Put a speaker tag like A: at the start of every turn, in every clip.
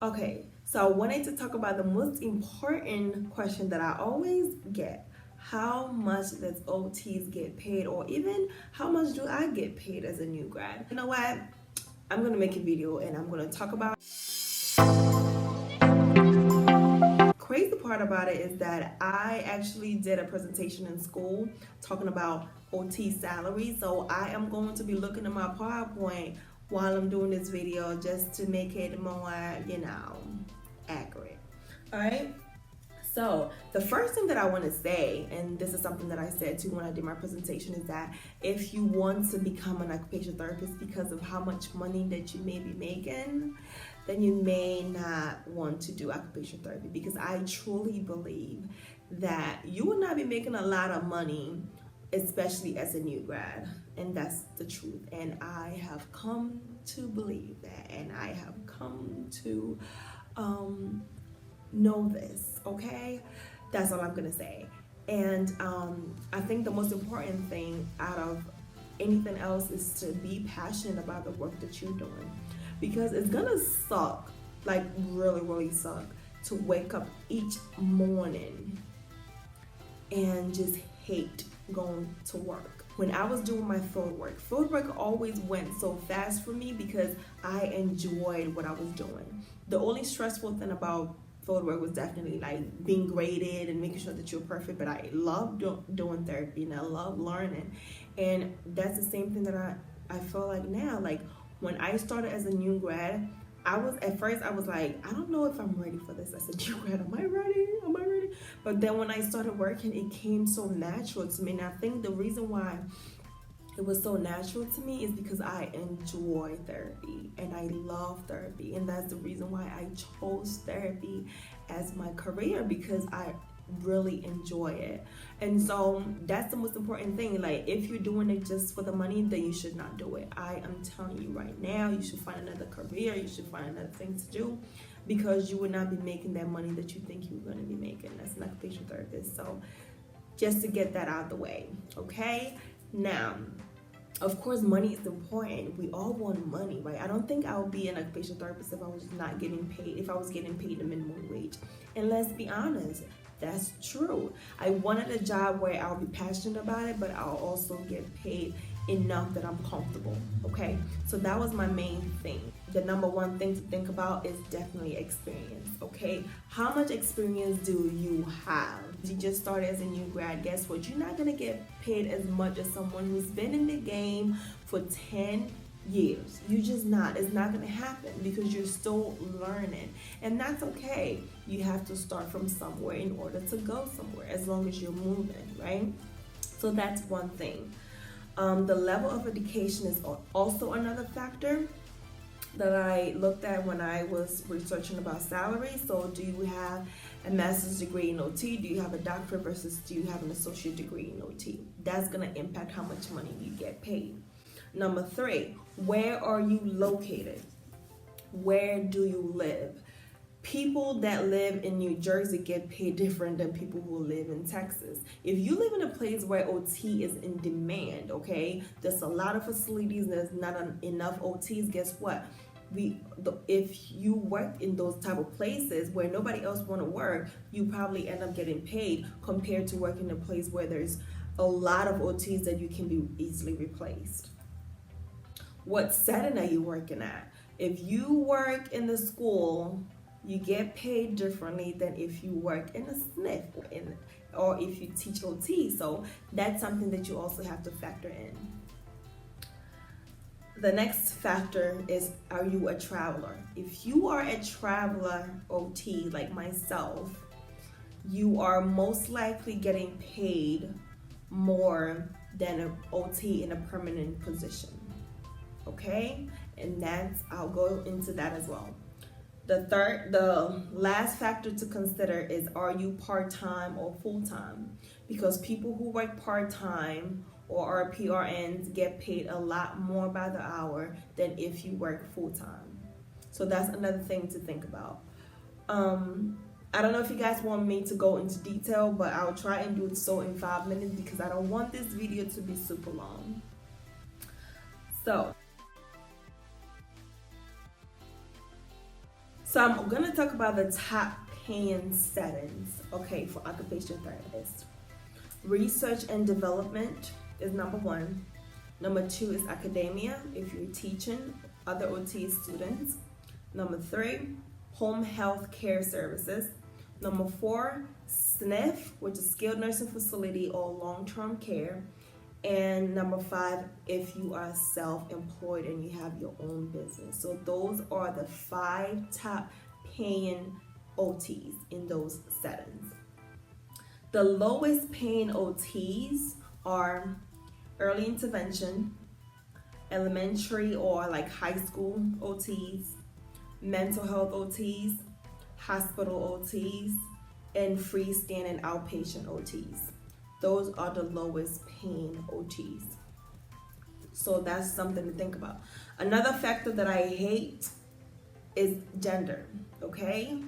A: Okay, so I wanted to talk about the most important question that I always get. How much does OTs get paid, or even how much do I get paid as a new grad? You know what? I'm gonna make a video and I'm gonna talk about it. Crazy part about it is that I actually did a presentation in school talking about OT salary. So I am going to be looking at my PowerPoint while I'm doing this video just to make it more, accurate. All right. So the first thing that I want to say, and this is something that I said too when I did my presentation, is that if you want to become an occupational therapist because of how much money that you may be making, then you may not want to do occupational therapy, because I truly believe that you will not be making a lot of money, especially as a new grad, and that's the truth. And I have come to believe that, and I have come to know this. Okay, that's all I'm gonna say. And I think the most important thing out of anything else is to be passionate about the work that you're doing, because it's gonna suck, like really suck, to wake up each morning and just hate going to work. When I was doing my field work always went so fast for me because I enjoyed what I was doing. The only stressful thing about field work was definitely like being graded and making sure that you're perfect, but I love doing therapy and I love learning. And that's the same thing that I feel like now. Like when I started as a new grad, at first I was like, I don't know if I'm ready for this as a new grad. Am I ready? But then when I started working, it came so natural to me. And I think the reason why it was so natural to me is because I enjoy therapy and I love therapy. And that's the reason why I chose therapy as my career, because I really enjoy it. And so that's the most important thing. Like if you're doing it just for the money, then you should not do it. I am telling you right now, you should find another career, you should find another thing to do, because you would not be making that money that you think you're going to be making as an occupational therapist. So just to get that out of the way. Okay, now of course money is important. We all want money, right? I don't think I would be an occupational therapist if I was not getting paid, if I was getting paid the minimum wage. And let's be honest, that's true. I wanted a job where I'll be passionate about it, but I'll also get paid enough that I'm comfortable. Okay, so that was my main thing. The number one thing to think about is definitely experience. Okay, how much experience do you have? You just started as a new grad. Guess what? You're not gonna get paid as much as someone who's been in the game for 10 years. You just not. It's not gonna happen because you're still learning, and that's okay. You have to start from somewhere in order to go somewhere, as long as you're moving, right? So that's one thing. The level of education is also another factor that I looked at when I was researching about salary. So do you have a master's degree in OT? Do you have a doctorate versus do you have an associate degree in OT? That's gonna impact how much money you get paid. Number 3, where are you located? Where do you live? People that live in New Jersey get paid different than people who live in Texas. If you live in a place where OT is in demand, okay, there's a lot of facilities, there's not enough OTs, guess what? If you work in those type of places where nobody else want to work, you probably end up getting paid compared to working in a place where there's a lot of OTs that you can be easily replaced. What setting are you working at? If you work in the school, you get paid differently than if you work in a SNF or if you teach OT. So that's something that you also have to factor in. The next factor is, are you a traveler? If you are a traveler OT like myself, you are most likely getting paid more than an OT in a permanent position. Okay, and I'll go into that as well. The last factor to consider is, are you part-time or full-time? Because people who work part-time or are PRNs get paid a lot more by the hour than if you work full-time. So that's another thing to think about. I don't know if you guys want me to go into detail, but I'll try and do it so in 5 minutes because I don't want this video to be super long. So So I'm gonna talk about the top paying settings, okay, for occupational therapists. Research and development is number 1. Number 2 is academia, if you're teaching other OT students. Number 3, home health care services. Number 4, SNF, which is skilled nursing facility or long-term care. And number 5, if you are self-employed and you have your own business. So those are the 5 top paying OTs in those settings. The lowest paying OTs are early intervention, elementary or like high school OTs, mental health OTs, hospital OTs, and freestanding outpatient OTs. Those are the lowest paying OTs. So that's something to think about. Another factor that I hate is gender, okay?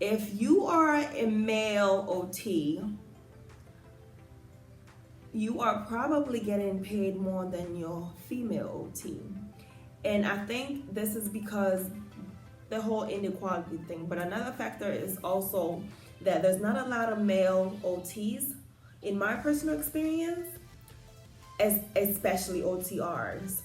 A: If you are a male OT, you are probably getting paid more than your female OT. And I think this is because the whole inequality thing. But another factor is also that there's not a lot of male OTs. In my personal experience, especially OTRs,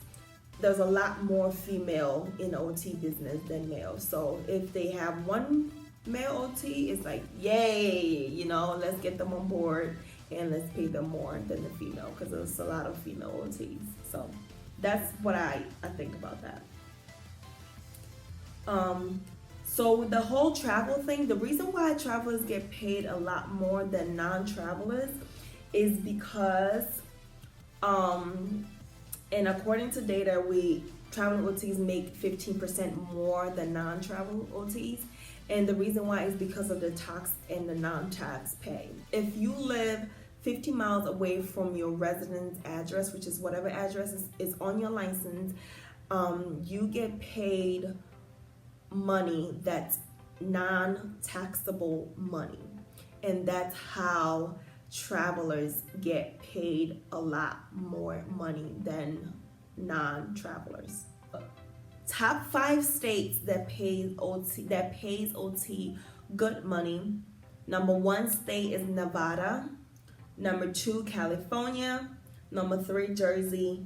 A: there's a lot more female in the OT business than male. So if they have one male OT, it's like, yay, you know, let's get them on board and let's pay them more than the female, because there's a lot of female OTs. So that's what I think about that. So the whole travel thing, the reason why travelers get paid a lot more than non-travelers is because, and according to data, traveling OTs make 15% more than non-travel OTs. And the reason why is because of the tax and the non-tax pay. If you live 50 miles away from your residence address, which is whatever address is on your license, you get paid money that's non-taxable money. And that's how travelers get paid a lot more money than non-travelers. Top 5 states that pays OT good money. Number 1 state is Nevada. Number 2, California. Number 3, Jersey.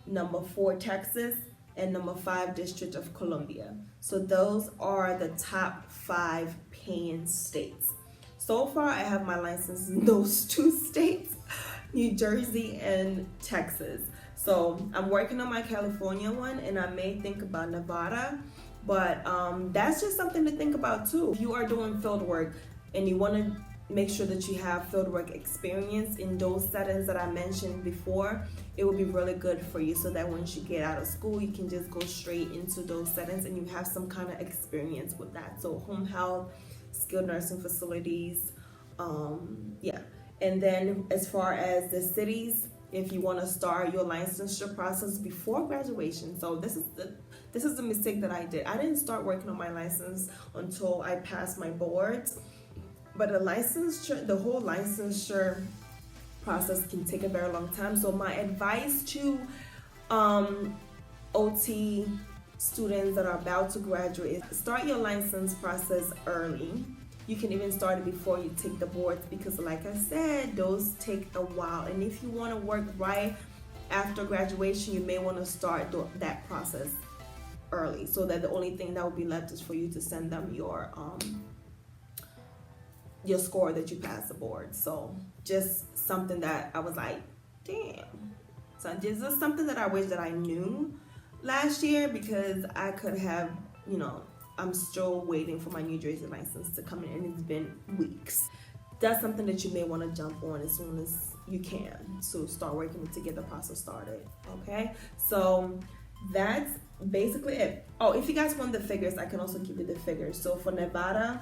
A: Number 4, Texas. And number 5, District of Columbia. So those are the top 5 paying states. So far, I have my license in those 2 states, New Jersey and Texas. So I'm working on my California one, and I may think about Nevada, but that's just something to think about too. If you are doing field work and you want to make sure that you have fieldwork experience in those settings that I mentioned before, it will be really good for you, so that once you get out of school, you can just go straight into those settings and you have some kind of experience with that. So home health, skilled nursing facilities, yeah. And then as far as the cities, if you want to start your licensure process before graduation. So this is the mistake that I did. I didn't start working on my license until I passed my boards. But the whole licensure process can take a very long time. So my advice to OT students that are about to graduate is start your license process early. You can even start it before you take the boards, because like I said, those take a while. And if you want to work right after graduation, you may want to start that process early, so that the only thing that will be left is for you to send them your score that you passed the board. So just something that I was like, damn. So this is something that I wish that I knew last year, because I could have, I'm still waiting for my New Jersey license to come in, and it's been weeks. That's something that you may want to jump on as soon as you can, so start working to get the process started. Okay, so that's basically it. Oh, if you guys want the figures, I can also give you the figures. So for Nevada,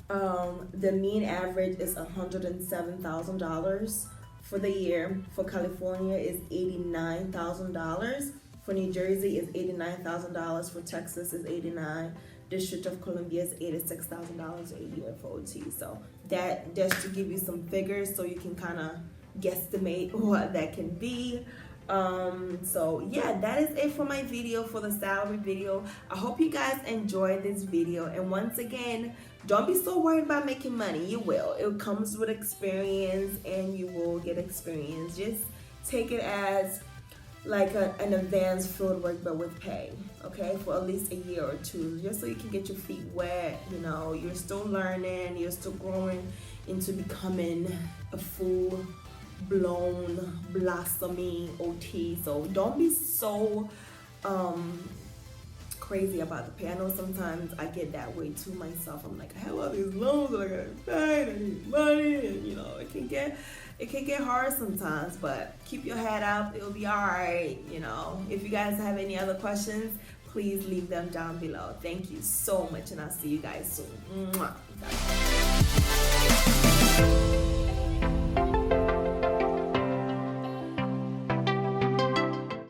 A: the mean average is $107,000 for the year. For California is $89,000. For New Jersey is $89,000. For Texas is $89,000. District of Columbia is $86,000 a year for OT. So that just to give you some figures, so you can kind of guesstimate what that can be. So yeah, that is it for my video, for the salary video. I hope you guys enjoyed this video, and once again, don't be so worried about making money. You will. It comes with experience, and you will get experience. Just take it as like an advanced field work, but with pay, okay, for at least a year or two, just so you can get your feet wet. You know, you're still learning, you're still growing into becoming a full blown blossoming OT. So don't be so crazy about the pay. I know sometimes I get that way too myself. I'm like, I have all these loans that I gotta pay, I need money, and you know, it can get hard sometimes, but keep your head up, it'll be all right. You know, if you guys have any other questions, please leave them down below. Thank you so much, and I'll see you guys soon. Mwah.